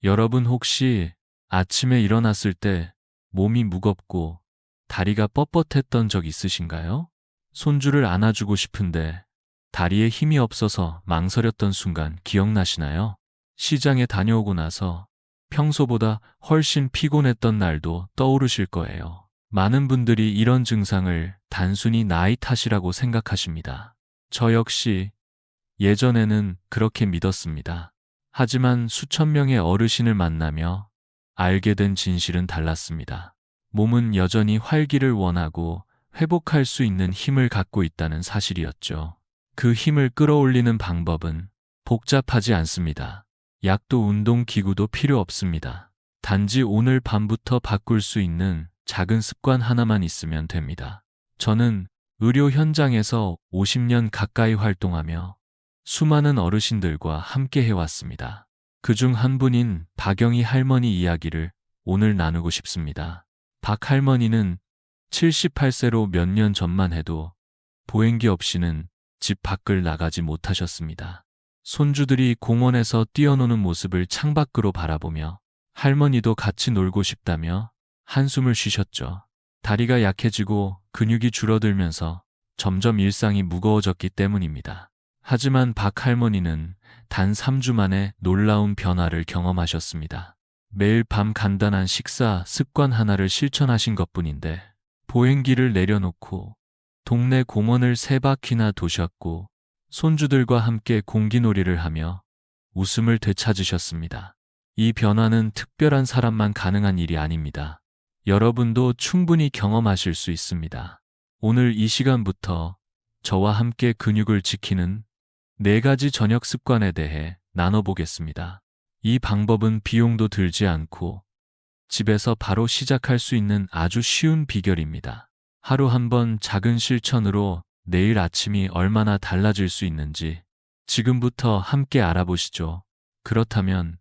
여러분 혹시 아침에 일어났을 때 몸이 무겁고 다리가 뻣뻣했던 적 있으신가요? 손주를 안아주고 싶은데 다리에 힘이 없어서 망설였던 순간 기억나시나요? 시장에 다녀오고 나서 평소보다 훨씬 피곤했던 날도 떠오르실 거예요. 많은 분들이 이런 증상을 단순히 나이 탓이라고 생각하십니다. 저 역시 예전에는 그렇게 믿었습니다. 하지만 수천 명의 어르신을 만나며 알게 된 진실은 달랐습니다. 몸은 여전히 활기를 원하고 회복할 수 있는 힘을 갖고 있다는 사실이었죠. 그 힘을 끌어올리는 방법은 복잡하지 않습니다. 약도 운동기구도 필요 없습니다. 단지 오늘 밤부터 바꿀 수 있는 작은 습관 하나만 있으면 됩니다. 저는 의료 현장에서 50년 가까이 활동하며 수많은 어르신들과 함께 해왔습니다. 그중 한 분인 박영희 할머니 이야기를 오늘 나누고 싶습니다. 박 할머니는 78세로 몇 년 전만 해도 보행기 없이는 집 밖을 나가지 못하셨습니다. 손주들이 공원에서 뛰어노는 모습을 창밖으로 바라보며 할머니도 같이 놀고 싶다며 한숨을 쉬셨죠. 다리가 약해지고 근육이 줄어들면서 점점 일상이 무거워졌기 때문입니다. 하지만 박 할머니는 단 3주 만에 놀라운 변화를 경험하셨습니다. 매일 밤 간단한 식사 습관 하나를 실천하신 것뿐인데 보행기를 내려놓고 동네 공원을 3바퀴나 도셨고 손주들과 함께 공기놀이를 하며 웃음을 되찾으셨습니다. 이 변화는 특별한 사람만 가능한 일이 아닙니다. 여러분도 충분히 경험하실 수 있습니다. 오늘 이 시간부터 저와 함께 근육을 지키는 4가지 저녁 습관에 대해 나눠보겠습니다. 이 방법은 비용도 들지 않고 집에서 바로 시작할 수 있는 아주 쉬운 비결입니다. 하루 한 번 작은 실천으로 내일 아침이 얼마나 달라질 수 있는지 지금부터 함께 알아보시죠. 그렇다면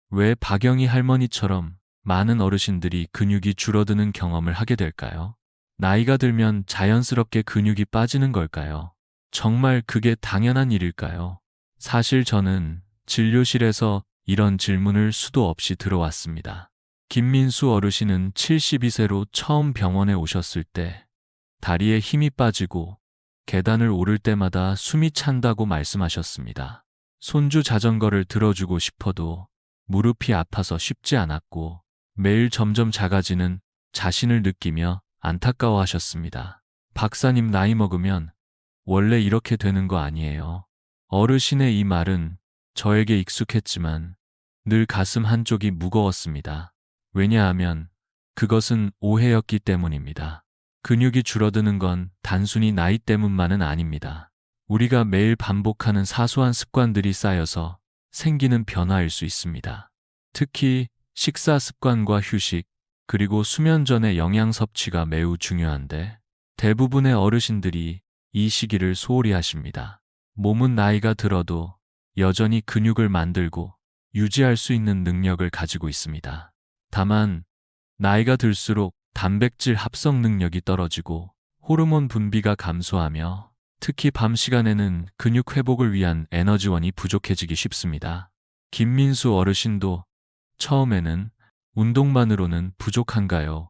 왜 박영희 할머니처럼 많은 어르신들이 근육이 줄어드는 경험을 하게 될까요? 나이가 들면 자연스럽게 근육이 빠지는 걸까요? 정말 그게 당연한 일일까요? 사실 저는 진료실에서 이런 질문을 수도 없이 들어왔습니다. 김민수 어르신은 72세로 처음 병원에 오셨을 때 다리에 힘이 빠지고 계단을 오를 때마다 숨이 찬다고 말씀하셨습니다. 손주 자전거를 들어주고 싶어도 무릎이 아파서 쉽지 않았고 매일 점점 작아지는 자신을 느끼며 안타까워하셨습니다. 박사님, 나이 먹으면 원래 이렇게 되는 거 아니에요. 어르신의 이 말은 저에게 익숙했지만 늘 가슴 한쪽이 무거웠습니다. 왜냐하면 그것은 오해였기 때문입니다. 근육이 줄어드는 건 단순히 나이 때문만은 아닙니다. 우리가 매일 반복하는 사소한 습관들이 쌓여서 생기는 변화일 수 있습니다. 특히 식사 습관과 휴식, 그리고 수면 전의 영양 섭취가 매우 중요한데 대부분의 어르신들이 이 시기를 소홀히 하십니다. 몸은 나이가 들어도 여전히 근육을 만들고 유지할 수 있는 능력을 가지고 있습니다. 다만 나이가 들수록 단백질 합성 능력이 떨어지고 호르몬 분비가 감소하며 특히 밤 시간에는 근육 회복을 위한 에너지원이 부족해지기 쉽습니다. 김민수 어르신도 처음에는 운동만으로는 부족한가요?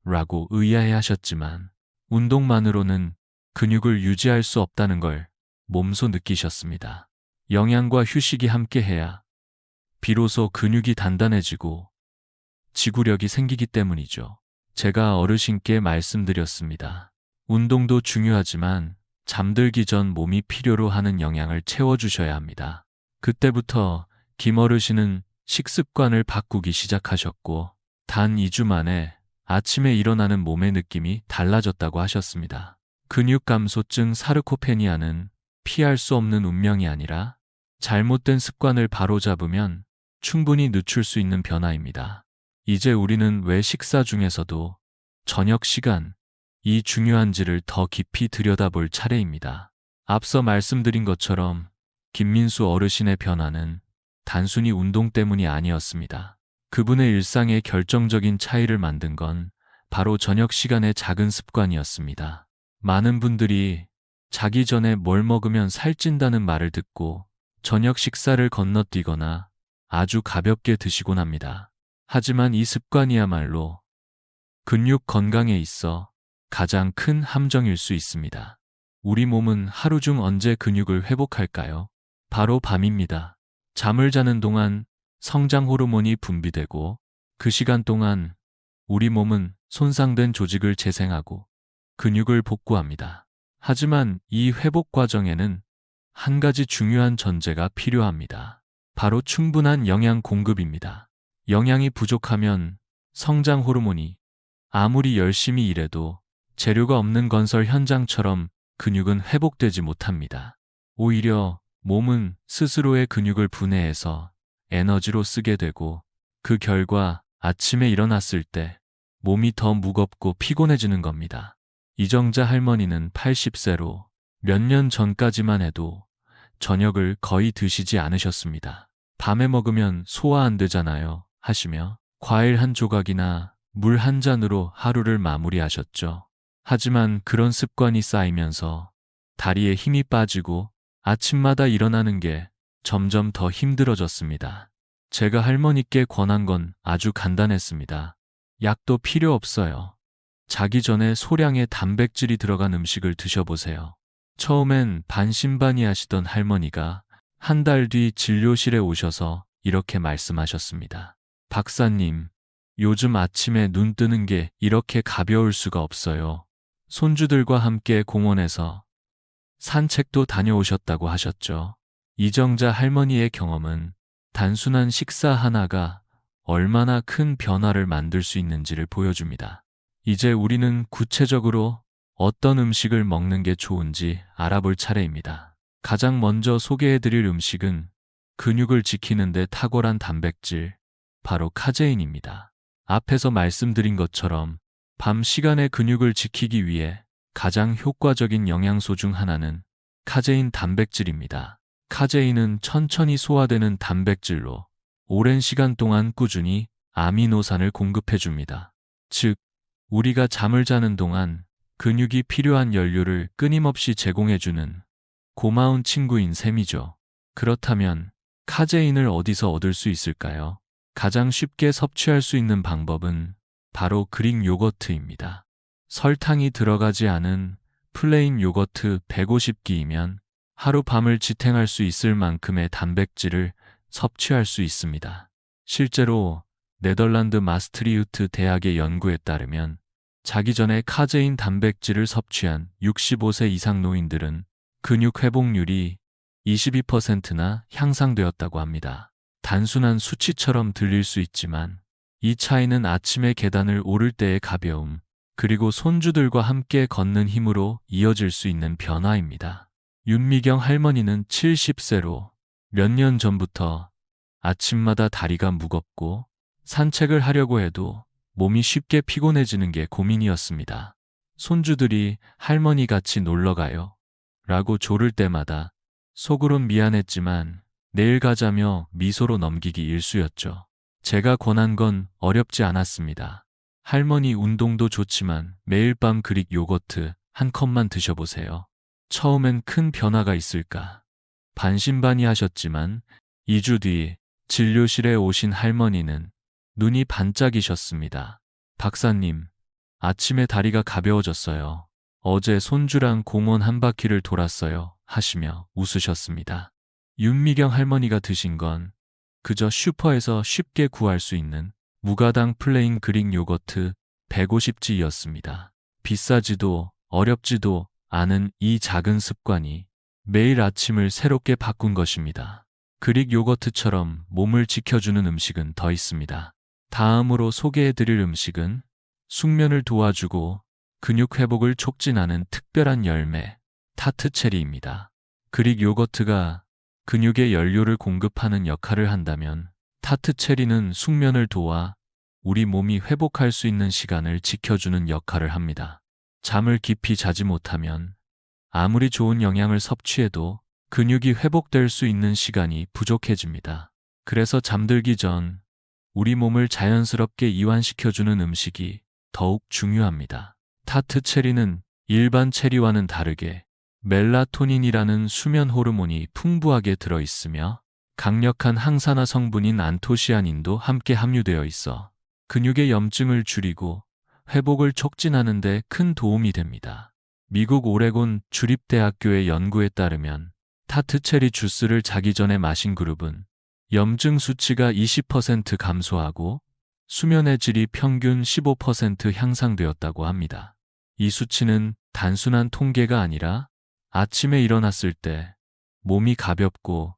라고 의아해하셨지만 운동만으로는 근육을 유지할 수 없다는 걸 몸소 느끼셨습니다. 영양과 휴식이 함께해야 비로소 근육이 단단해지고 지구력이 생기기 때문이죠. 제가 어르신께 말씀드렸습니다. 운동도 중요하지만 잠들기 전 몸이 필요로 하는 영양을 채워주셔야 합니다. 그때부터 김 어르신은 식습관을 바꾸기 시작하셨고 단 2주 만에 아침에 일어나는 몸의 느낌이 달라졌다고 하셨습니다. 근육 감소증 사르코페니아는 피할 수 없는 운명이 아니라 잘못된 습관을 바로잡으면 충분히 늦출 수 있는 변화입니다. 이제 우리는 왜 식사 중에서도 저녁 시간, 이 중요한지를 더 깊이 들여다볼 차례입니다. 앞서 말씀드린 것처럼 김민수 어르신의 변화는 단순히 운동 때문이 아니었습니다. 그분의 일상에 결정적인 차이를 만든 건 바로 저녁 시간의 작은 습관이었습니다. 많은 분들이 자기 전에 뭘 먹으면 살찐다는 말을 듣고 저녁 식사를 건너뛰거나 아주 가볍게 드시곤 합니다. 하지만 이 습관이야말로 근육 건강에 있어 가장 큰 함정일 수 있습니다. 우리 몸은 하루 중 언제 근육을 회복할까요? 바로 밤입니다. 잠을 자는 동안 성장 호르몬이 분비되고 그 시간 동안 우리 몸은 손상된 조직을 재생하고 근육을 복구합니다. 하지만 이 회복 과정에는 한 가지 중요한 전제가 필요합니다. 바로 충분한 영양 공급입니다. 영양이 부족하면 성장 호르몬이 아무리 열심히 일해도 재료가 없는 건설 현장처럼 근육은 회복되지 못합니다. 오히려 몸은 스스로의 근육을 분해해서 에너지로 쓰게 되고 그 결과 아침에 일어났을 때 몸이 더 무겁고 피곤해지는 겁니다. 이정자 할머니는 80세로 몇 년 전까지만 해도 저녁을 거의 드시지 않으셨습니다. 밤에 먹으면 소화 안 되잖아요 하시며 과일 한 조각이나 물 한 잔으로 하루를 마무리하셨죠. 하지만 그런 습관이 쌓이면서 다리에 힘이 빠지고 아침마다 일어나는 게 점점 더 힘들어졌습니다. 제가 할머니께 권한 건 아주 간단했습니다. 약도 필요 없어요. 자기 전에 소량의 단백질이 들어간 음식을 드셔보세요. 처음엔 반신반의하시던 할머니가 한 달 뒤 진료실에 오셔서 이렇게 말씀하셨습니다. 박사님, 요즘 아침에 눈 뜨는 게 이렇게 가벼울 수가 없어요. 손주들과 함께 공원에서 산책도 다녀오셨다고 하셨죠. 이정자 할머니의 경험은 단순한 식사 하나가 얼마나 큰 변화를 만들 수 있는지를 보여줍니다. 이제 우리는 구체적으로 어떤 음식을 먹는 게 좋은지 알아볼 차례입니다. 가장 먼저 소개해드릴 음식은 근육을 지키는 데 탁월한 단백질, 바로 카제인입니다. 앞에서 말씀드린 것처럼 밤 시간에 근육을 지키기 위해 가장 효과적인 영양소 중 하나는 카제인 단백질입니다. 카제인은 천천히 소화되는 단백질로 오랜 시간 동안 꾸준히 아미노산을 공급해줍니다. 즉, 우리가 잠을 자는 동안 근육이 필요한 연료를 끊임없이 제공해주는 고마운 친구인 셈이죠. 그렇다면 카제인을 어디서 얻을 수 있을까요? 가장 쉽게 섭취할 수 있는 방법은 바로 그릭 요거트입니다. 설탕이 들어가지 않은 플레인 요거트 150기이면 하루 밤을 지탱할 수 있을 만큼의 단백질을 섭취할 수 있습니다. 실제로 네덜란드 마스트리우트 대학의 연구에 따르면 자기 전에 카제인 단백질을 섭취한 65세 이상 노인들은 근육 회복률이 22%나 향상되었다고 합니다. 단순한 수치처럼 들릴 수 있지만 이 차이는 아침에 계단을 오를 때의 가벼움, 그리고 손주들과 함께 걷는 힘으로 이어질 수 있는 변화입니다. 윤미경 할머니는 70세로 몇 년 전부터 아침마다 다리가 무겁고 산책을 하려고 해도 몸이 쉽게 피곤해지는 게 고민이었습니다. 손주들이 할머니 같이 놀러 가요 라고 조를 때마다 속으론 미안했지만 내일 가자며 미소로 넘기기 일쑤였죠. 제가 권한 건 어렵지 않았습니다. 할머니 운동도 좋지만 매일 밤 그릭 요거트 한 컵만 드셔보세요. 처음엔 큰 변화가 있을까 반신반의하셨지만 2주 뒤 진료실에 오신 할머니는 눈이 반짝이셨습니다. 박사님, 아침에 다리가 가벼워졌어요. 어제 손주랑 공원 한 바퀴를 돌았어요 하시며 웃으셨습니다. 윤미경 할머니가 드신 건 그저 슈퍼에서 쉽게 구할 수 있는 무가당 플레인 그릭 요거트 150g였습니다. 비싸지도 어렵지도 않은 이 작은 습관이 매일 아침을 새롭게 바꾼 것입니다. 그릭 요거트처럼 몸을 지켜주는 음식은 더 있습니다. 다음으로 소개해드릴 음식은 숙면을 도와주고 근육 회복을 촉진하는 특별한 열매, 타트체리입니다. 그릭 요거트가 근육에 연료를 공급하는 역할을 한다면 타트체리는 숙면을 도와 우리 몸이 회복할 수 있는 시간을 지켜주는 역할을 합니다. 잠을 깊이 자지 못하면 아무리 좋은 영양을 섭취해도 근육이 회복될 수 있는 시간이 부족해집니다. 그래서 잠들기 전 우리 몸을 자연스럽게 이완시켜주는 음식이 더욱 중요합니다. 타트 체리는 일반 체리와는 다르게 멜라토닌이라는 수면 호르몬이 풍부하게 들어있으며 강력한 항산화 성분인 안토시아닌도 함께 함유되어 있어 근육의 염증을 줄이고 회복을 촉진하는 데 큰 도움이 됩니다. 미국 오레곤 주립대학교의 연구에 따르면 타트체리 주스를 자기 전에 마신 그룹은 염증 수치가 20% 감소하고 수면의 질이 평균 15% 향상되었다고 합니다. 이 수치는 단순한 통계가 아니라 아침에 일어났을 때 몸이 가볍고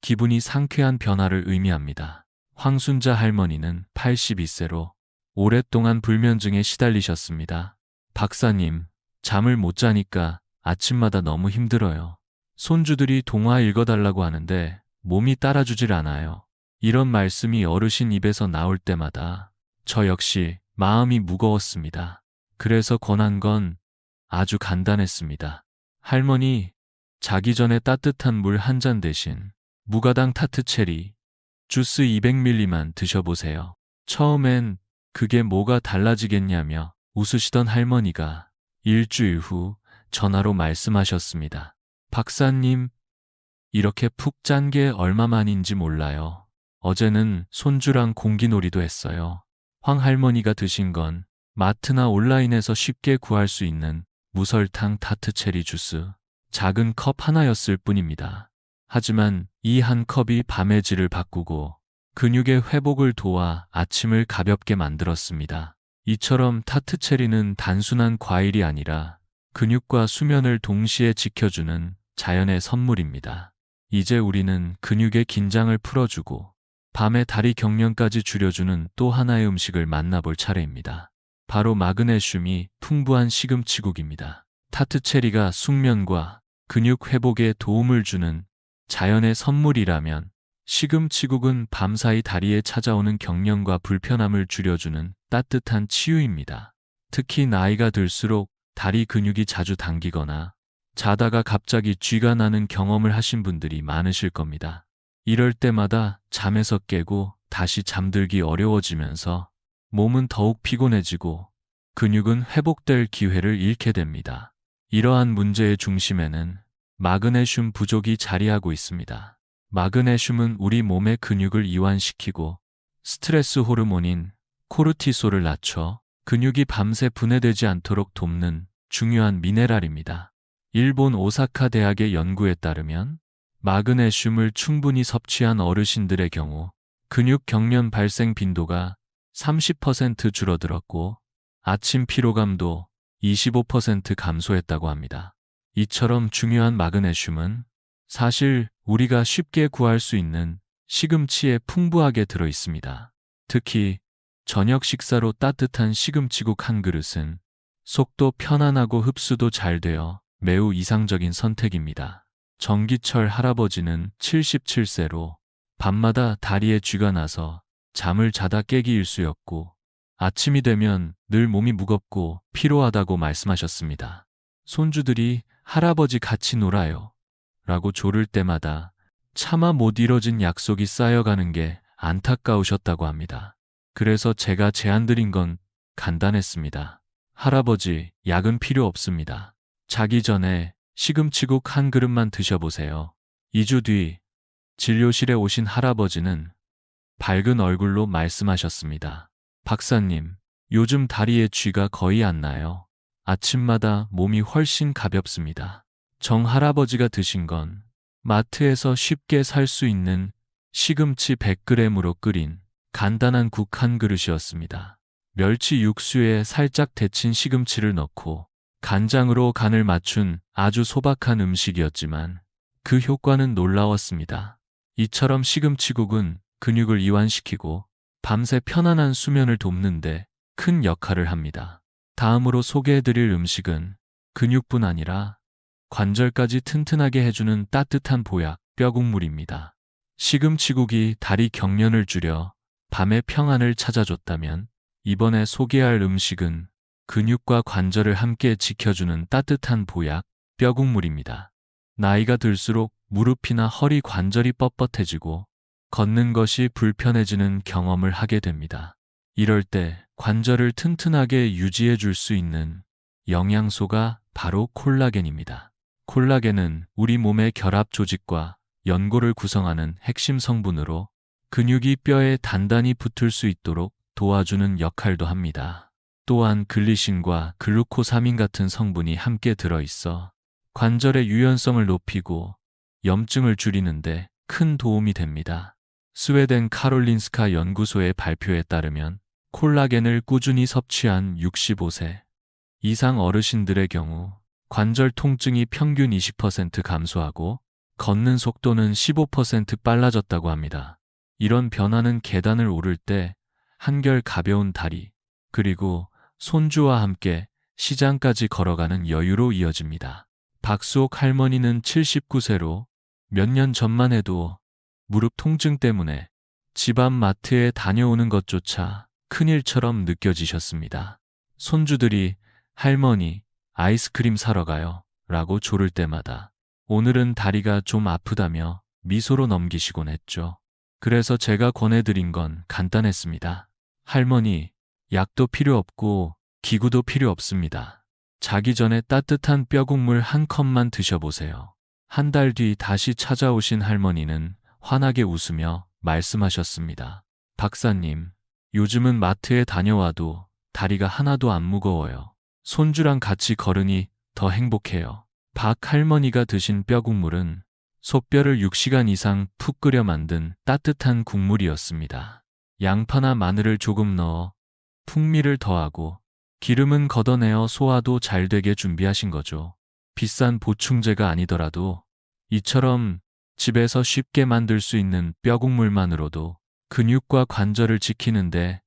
기분이 상쾌한 변화를 의미합니다. 황순자 할머니는 82세로 오랫동안 불면증에 시달리셨습니다. 박사님, 잠을 못 자니까 아침마다 너무 힘들어요. 손주들이 동화 읽어달라고 하는데 몸이 따라주질 않아요. 이런 말씀이 어르신 입에서 나올 때마다 저 역시 마음이 무거웠습니다. 그래서 권한 건 아주 간단했습니다. 할머니, 자기 전에 따뜻한 물 한 잔 대신 무가당 타트체리 주스 200ml만 드셔보세요. 처음엔 그게 뭐가 달라지겠냐며 웃으시던 할머니가 일주일 후 전화로 말씀하셨습니다. 박사님, 이렇게 푹 짠 게 얼마만인지 몰라요. 어제는 손주랑 공기놀이도 했어요. 황 할머니가 드신 건 마트나 온라인에서 쉽게 구할 수 있는 무설탕 타트체리 주스, 작은 컵 하나였을 뿐입니다. 하지만 이 한 컵이 밤의 질을 바꾸고 근육의 회복을 도와 아침을 가볍게 만들었습니다. 이처럼 타트체리는 단순한 과일이 아니라 근육과 수면을 동시에 지켜주는 자연의 선물입니다. 이제 우리는 근육의 긴장을 풀어주고 밤의 다리 경련까지 줄여주는 또 하나의 음식을 만나볼 차례입니다. 바로 마그네슘이 풍부한 시금치국입니다. 타트체리가 숙면과 근육 회복에 도움을 주는 자연의 선물이라면 시금치국은 밤사이 다리에 찾아오는 경련과 불편함을 줄여주는 따뜻한 치유입니다. 특히 나이가 들수록 다리 근육이 자주 당기거나 자다가 갑자기 쥐가 나는 경험을 하신 분들이 많으실 겁니다. 이럴 때마다 잠에서 깨고 다시 잠들기 어려워지면서 몸은 더욱 피곤해지고 근육은 회복될 기회를 잃게 됩니다. 이러한 문제의 중심에는 마그네슘 부족이 자리하고 있습니다. 마그네슘은 우리 몸의 근육을 이완시키고 스트레스 호르몬인 코르티솔을 낮춰 근육이 밤새 분해되지 않도록 돕는 중요한 미네랄입니다. 일본 오사카 대학의 연구에 따르면 마그네슘을 충분히 섭취한 어르신들의 경우 근육 경련 발생 빈도가 30% 줄어들었고 아침 피로감도 25% 감소했다고 합니다. 이처럼 중요한 마그네슘은 사실 우리가 쉽게 구할 수 있는 시금치에 풍부하게 들어 있습니다. 특히 저녁 식사로 따뜻한 시금치국 한 그릇은 속도 편안하고 흡수도 잘 되어 매우 이상적인 선택입니다. 정기철 할아버지는 77세로 밤마다 다리에 쥐가 나서 잠을 자다 깨기 일쑤였고 아침이 되면 늘 몸이 무겁고 피로하다고 말씀하셨습니다. 손주들이 할아버지 같이 놀아요 라고 조를 때마다 차마 못 이뤄진 약속이 쌓여가는 게 안타까우셨다고 합니다. 그래서 제가 제안드린 건 간단했습니다. 할아버지, 약은 필요 없습니다. 자기 전에 시금치국 한 그릇만 드셔보세요. 2주 뒤 진료실에 오신 할아버지는 밝은 얼굴로 말씀하셨습니다. 박사님, 요즘 다리에 쥐가 거의 안 나요. 아침마다 몸이 훨씬 가볍습니다. 정 할아버지가 드신 건 마트에서 쉽게 살 수 있는 시금치 100g으로 끓인 간단한 국 한 그릇이었습니다. 멸치 육수에 살짝 데친 시금치를 넣고 간장으로 간을 맞춘 아주 소박한 음식이었지만 그 효과는 놀라웠습니다. 이처럼 시금치국은 근육을 이완시키고 밤새 편안한 수면을 돕는데 큰 역할을 합니다. 다음으로 소개해드릴 음식은 근육뿐 아니라 관절까지 튼튼하게 해주는 따뜻한 보약, 뼈국물입니다. 시금치국이 다리 경련을 줄여 밤의 평안을 찾아줬다면 이번에 소개할 음식은 근육과 관절을 함께 지켜주는 따뜻한 보약, 뼈국물입니다. 나이가 들수록 무릎이나 허리 관절이 뻣뻣해지고 걷는 것이 불편해지는 경험을 하게 됩니다. 이럴 때 관절을 튼튼하게 유지해 줄 수 있는 영양소가 바로 콜라겐입니다. 콜라겐은 우리 몸의 결합 조직과 연골을 구성하는 핵심 성분으로 근육이 뼈에 단단히 붙을 수 있도록 도와주는 역할도 합니다. 또한 글리신과 글루코사민 같은 성분이 함께 들어있어 관절의 유연성을 높이고 염증을 줄이는데 큰 도움이 됩니다. 스웨덴 카롤린스카 연구소의 발표에 따르면 콜라겐을 꾸준히 섭취한 65세 이상 어르신들의 경우 관절 통증이 평균 20% 감소하고 걷는 속도는 15% 빨라졌다고 합니다. 이런 변화는 계단을 오를 때 한결 가벼운 다리, 그리고 손주와 함께 시장까지 걸어가는 여유로 이어집니다. 박수옥 할머니는 79세로 몇 년 전만 해도 무릎 통증 때문에 집 앞 마트에 다녀오는 것조차 큰일처럼 느껴지셨습니다. 손주들이 할머니, 아이스크림 사러 가요 라고 조를 때마다 오늘은 다리가 좀 아프다며 미소로 넘기시곤 했죠. 그래서 제가 권해드린 건 간단했습니다. 할머니, 약도 필요 없고 기구도 필요 없습니다. 자기 전에 따뜻한 뼈국물 한 컵만 드셔보세요. 한 달 뒤 다시 찾아오신 할머니는 환하게 웃으며 말씀하셨습니다. 박사님, 요즘은 마트에 다녀와도 다리가 하나도 안 무거워요. 손주랑 같이 걸으니 더 행복해요. 박 할머니가 드신 뼈국물은 소뼈를 6시간 이상 푹 끓여 만든 따뜻한 국물이었습니다. 양파나 마늘을 조금 넣어 풍미를 더하고 기름은 걷어내어 소화도 잘 되게 준비하신 거죠. 비싼 보충제가 아니더라도 이처럼 집에서 쉽게 만들 수 있는 뼈국물만으로도 근육과 관절을 지키는데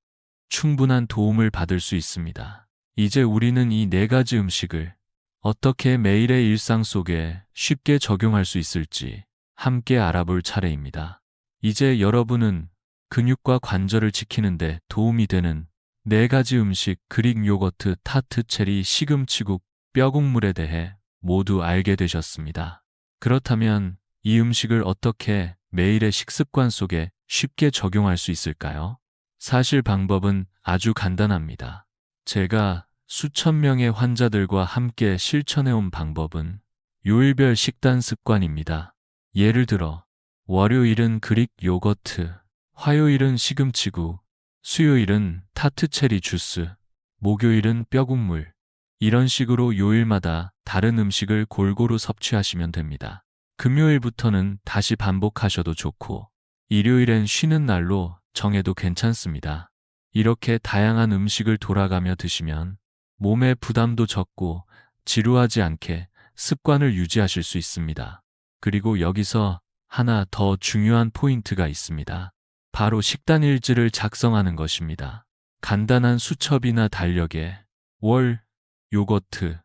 충분한 도움을 받을 수 있습니다. 이제 우리는 이 4가지 음식을 어떻게 매일의 일상 속에 쉽게 적용할 수 있을지 함께 알아볼 차례입니다. 이제 여러분은 근육과 관절을 지키는데 도움이 되는 4가지 음식 그릭 요거트, 타트 체리, 시금치국, 뼈국물에 대해 모두 알게 되셨습니다. 그렇다면 이 음식을 어떻게 매일의 식습관 속에 쉽게 적용할 수 있을까요? 사실 방법은 아주 간단합니다. 제가 수천 명의 환자들과 함께 실천해온 방법은 요일별 식단 습관입니다. 예를 들어 월요일은 그릭 요거트, 화요일은 시금치국, 수요일은 타트체리 주스, 목요일은 뼈국물. 이런 식으로 요일마다 다른 음식을 골고루 섭취하시면 됩니다. 금요일부터는 다시 반복하셔도 좋고 일요일엔 쉬는 날로 정해도 괜찮습니다. 이렇게 다양한 음식을 돌아가며 드시면 몸의 부담도 적고 지루하지 않게 습관을 유지하실 수 있습니다. 그리고 여기서 하나 더 중요한 포인트가 있습니다. 바로 식단 일지를 작성하는 것입니다. 간단한 수첩이나 달력에 월, 요거트,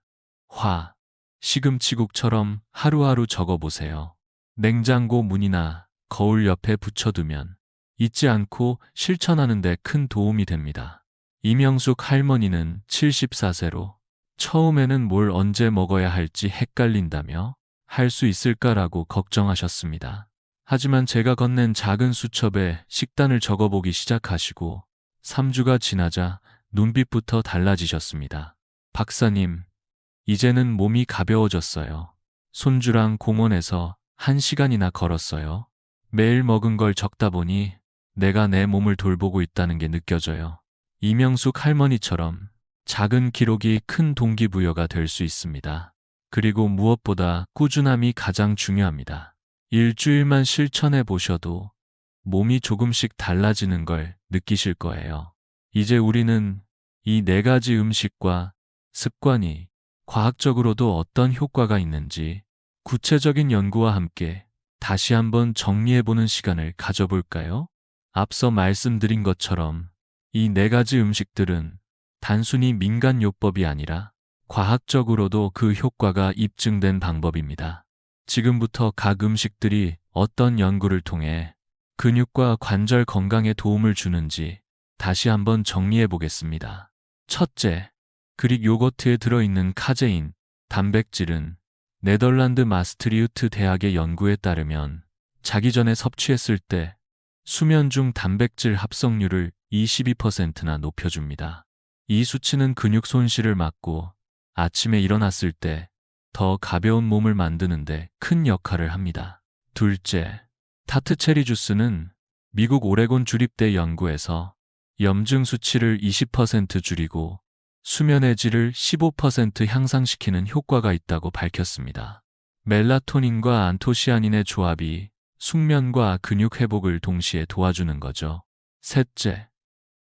화, 시금치국처럼 하루하루 적어보세요. 냉장고 문이나 거울 옆에 붙여두면 잊지 않고 실천하는 데 큰 도움이 됩니다. 이명숙 할머니는 74세로 처음에는 뭘 언제 먹어야 할지 헷갈린다며 할 수 있을까라고 걱정하셨습니다. 하지만 제가 건넨 작은 수첩에 식단을 적어보기 시작하시고 3주가 지나자 눈빛부터 달라지셨습니다. 박사님, 이제는 몸이 가벼워졌어요. 손주랑 공원에서 1시간이나 걸었어요. 매일 먹은 걸 적다 보니 내가 내 몸을 돌보고 있다는 게 느껴져요. 이명숙 할머니처럼 작은 기록이 큰 동기부여가 될 수 있습니다. 그리고 무엇보다 꾸준함이 가장 중요합니다. 일주일만 실천해 보셔도 몸이 조금씩 달라지는 걸 느끼실 거예요. 이제 우리는 이 4가지 음식과 습관이 과학적으로도 어떤 효과가 있는지 구체적인 연구와 함께 다시 한번 정리해보는 시간을 가져볼까요? 앞서 말씀드린 것처럼 이 4가지 음식들은 단순히 민간요법이 아니라 과학적으로도 그 효과가 입증된 방법입니다. 지금부터 각 음식들이 어떤 연구를 통해 근육과 관절 건강에 도움을 주는지 다시 한번 정리해 보겠습니다. 첫째, 그릭 요거트에 들어있는 카제인, 단백질은 네덜란드 마스트리우트 대학의 연구에 따르면 자기 전에 섭취했을 때 수면 중 단백질 합성률을 22%나 높여줍니다. 이 수치는 근육 손실을 막고 아침에 일어났을 때 더 가벼운 몸을 만드는데 큰 역할을 합니다. 둘째, 타트 체리 주스는 미국 오레곤 주립대 연구에서 염증 수치를 20% 줄이고 수면의 질을 15% 향상시키는 효과가 있다고 밝혔습니다. 멜라토닌과 안토시아닌의 조합이 숙면과 근육 회복을 동시에 도와주는 거죠. 셋째,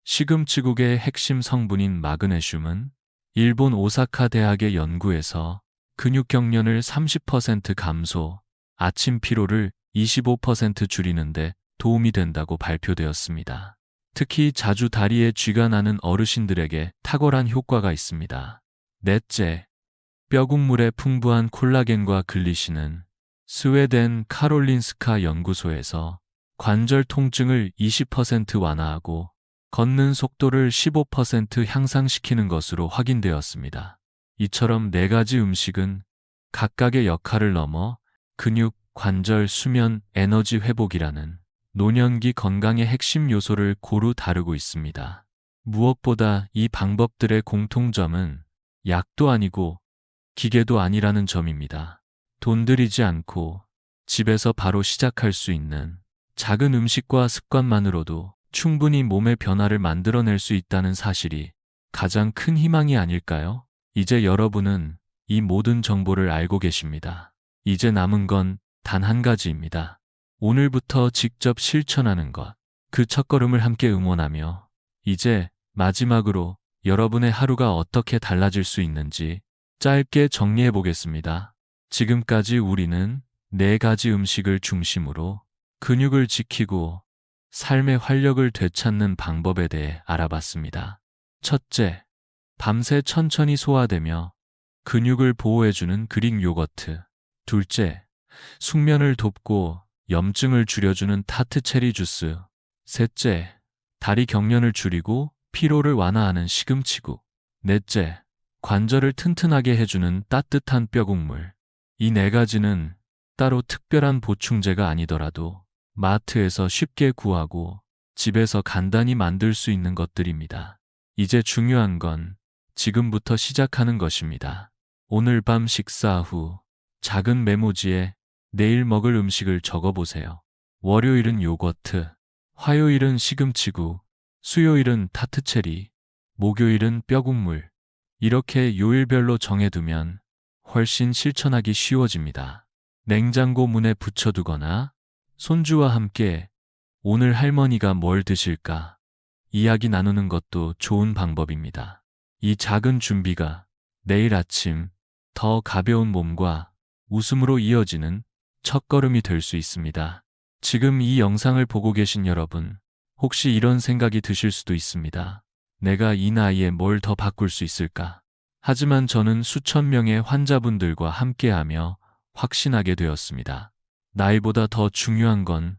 시금치국의 핵심 성분인 마그네슘은 일본 오사카 대학의 연구에서 근육 경련을 30% 감소, 아침 피로를 25% 줄이는데 도움이 된다고 발표되었습니다. 특히 자주 다리에 쥐가 나는 어르신들에게 탁월한 효과가 있습니다. 넷째, 뼈국물의 풍부한 콜라겐과 글리신은 스웨덴 카롤린스카 연구소에서 관절 통증을 20% 완화하고 걷는 속도를 15% 향상시키는 것으로 확인되었습니다. 이처럼 4가지 음식은 각각의 역할을 넘어 근육, 관절, 수면, 에너지 회복이라는 노년기 건강의 핵심 요소를 고루 다루고 있습니다. 무엇보다 이 방법들의 공통점은 약도 아니고 기계도 아니라는 점입니다. 돈 들이지 않고 집에서 바로 시작할 수 있는 작은 음식과 습관만으로도 충분히 몸의 변화를 만들어낼 수 있다는 사실이 가장 큰 희망이 아닐까요? 이제 여러분은 이 모든 정보를 알고 계십니다. 이제 남은 건 단 한 가지입니다. 오늘부터 직접 실천하는 것. 그 첫걸음을 함께 응원하며 이제 마지막으로 여러분의 하루가 어떻게 달라질 수 있는지 짧게 정리해 보겠습니다. 지금까지 우리는 4가지 음식을 중심으로 근육을 지키고 삶의 활력을 되찾는 방법에 대해 알아봤습니다. 첫째, 밤새 천천히 소화되며 근육을 보호해주는 그릭 요거트. 둘째, 숙면을 돕고 염증을 줄여주는 타트 체리 주스. 셋째, 다리 경련을 줄이고 피로를 완화하는 시금치국. 넷째, 관절을 튼튼하게 해주는 따뜻한 뼈국물. 이 4가지는 따로 특별한 보충제가 아니더라도 마트에서 쉽게 구하고 집에서 간단히 만들 수 있는 것들입니다. 이제 중요한 건 지금부터 시작하는 것입니다. 오늘 밤 식사 후 작은 메모지에 내일 먹을 음식을 적어보세요. 월요일은 요거트, 화요일은 시금치국, 수요일은 타트체리, 목요일은 뼈국물. 이렇게 요일별로 정해두면 훨씬 실천하기 쉬워집니다. 냉장고 문에 붙여두거나 손주와 함께 오늘 할머니가 뭘 드실까 이야기 나누는 것도 좋은 방법입니다. 이 작은 준비가 내일 아침 더 가벼운 몸과 웃음으로 이어지는 첫걸음이 될 수 있습니다. 지금 이 영상을 보고 계신 여러분, 혹시 이런 생각이 드실 수도 있습니다. 내가 이 나이에 뭘 더 바꿀 수 있을까? 하지만 저는 수천 명의 환자분들과 함께하며 확신하게 되었습니다. 나이보다 더 중요한 건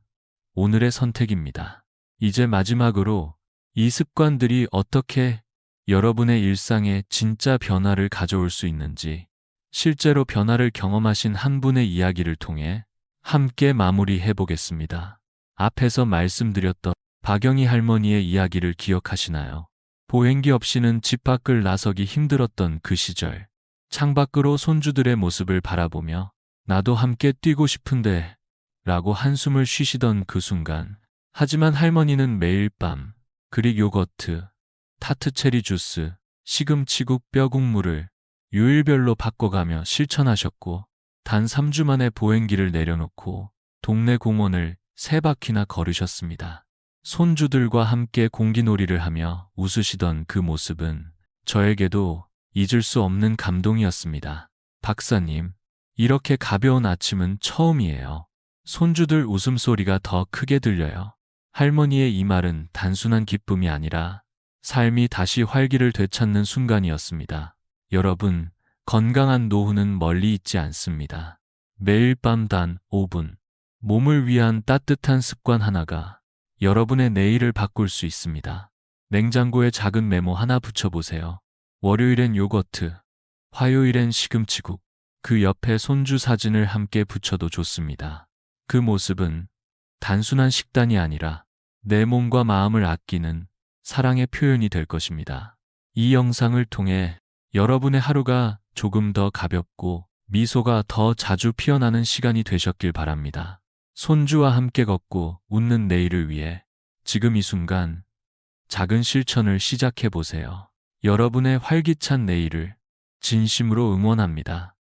오늘의 선택입니다. 이제 마지막으로 이 습관들이 어떻게 여러분의 일상에 진짜 변화를 가져올 수 있는지 실제로 변화를 경험하신 한 분의 이야기를 통해 함께 마무리해 보겠습니다. 앞에서 말씀드렸던 박영희 할머니의 이야기를 기억하시나요? 보행기 없이는 집 밖을 나서기 힘들었던 그 시절, 창밖으로 손주들의 모습을 바라보며 나도 함께 뛰고 싶은데 라고 한숨을 쉬시던 그 순간, 하지만 할머니는 매일 밤 그릭 요거트, 타트 체리 주스, 시금치국 뼈국물을 요일별로 바꿔가며 실천하셨고 단 3주 만에 보행기를 내려놓고 동네 공원을 3바퀴나 걸으셨습니다. 손주들과 함께 공기놀이를 하며 웃으시던 그 모습은 저에게도 잊을 수 없는 감동이었습니다. 박사님, 이렇게 가벼운 아침은 처음이에요. 손주들 웃음소리가 더 크게 들려요. 할머니의 이 말은 단순한 기쁨이 아니라 삶이 다시 활기를 되찾는 순간이었습니다. 여러분, 건강한 노후는 멀리 있지 않습니다. 매일 밤 단 5분, 몸을 위한 따뜻한 습관 하나가 여러분의 내일을 바꿀 수 있습니다. 냉장고에 작은 메모 하나 붙여보세요. 월요일엔 요거트, 화요일엔 시금치국, 그 옆에 손주 사진을 함께 붙여도 좋습니다. 그 모습은 단순한 식단이 아니라 내 몸과 마음을 아끼는 사랑의 표현이 될 것입니다. 이 영상을 통해 여러분의 하루가 조금 더 가볍고 미소가 더 자주 피어나는 시간이 되셨길 바랍니다. 손주와 함께 걷고 웃는 내일을 위해 지금 이 순간 작은 실천을 시작해 보세요. 여러분의 활기찬 내일을 진심으로 응원합니다.